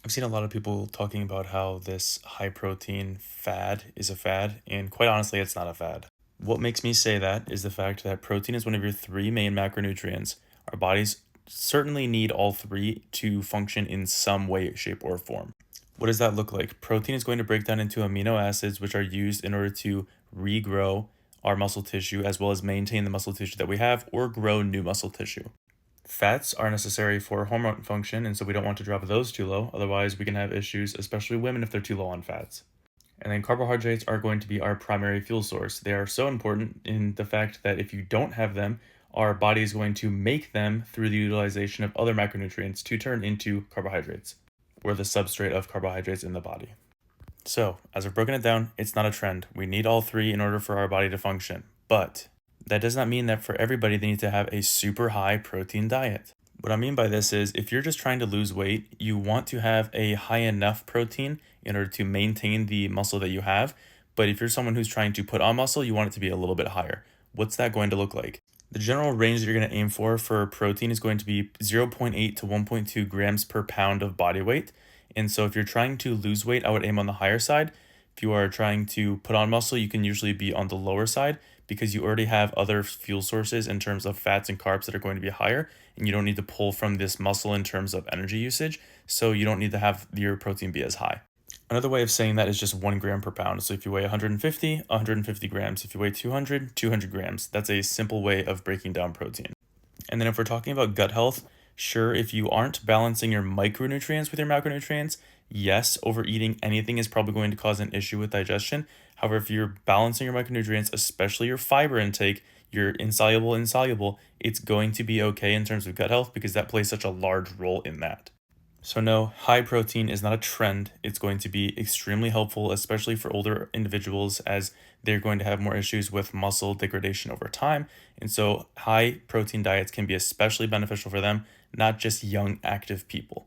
I've seen a lot of people talking about how this high protein fad is a fad, and quite honestly, it's not a fad. What makes me say that is the fact that protein is one of your three main macronutrients. Our bodies certainly need all three to function in some way, shape, or form. What does that look like? Protein is going to break down into amino acids, which are used in order to regrow our muscle tissue as well as maintain the muscle tissue that we have or grow new muscle tissue. Fats are necessary for hormone function, and so we don't want to drop those too low. Otherwise, we can have issues, especially women, if they're too low on fats. And then carbohydrates are going to be our primary fuel source. They are so important in the fact that if you don't have them, our body is going to make them through the utilization of other macronutrients to turn into carbohydrates. We're the substrate of carbohydrates in the body. So, as I've broken it down, it's not a trend. We need all three in order for our body to function. But that does not mean that for everybody they need to have a super high protein diet. What I mean by this is if you're just trying to lose weight, you want to have a high enough protein in order to maintain the muscle that you have. But if you're someone who's trying to put on muscle, you want it to be a little bit higher. What's that going to look like? The general range that you're going to aim for protein is going to be zero point 0.8 to 1.2 grams per pound of body weight. And so if you're trying to lose weight, I would aim on the higher side. If you are trying to put on muscle, you can usually be on the lower side because you already have other fuel sources in terms of fats and carbs that are going to be higher, and you don't need to pull from this muscle in terms of energy usage, so you don't need to have your protein be as high. Another way of saying that is just 1 gram per pound. So if you weigh 150 grams. If you weigh 200 grams. That's a simple way of breaking down protein. And then if we're talking about gut health, sure, if you aren't balancing your micronutrients with your macronutrients, yes, overeating anything is probably going to cause an issue with digestion. However, if you're balancing your micronutrients, especially your fiber intake, your insoluble, it's going to be okay in terms of gut health because that plays such a large role in that. So, no, high protein is not a trend. It's going to be extremely helpful, especially for older individuals, as they're going to have more issues with muscle degradation over time. And so, high protein diets can be especially beneficial for them, not just young, active people.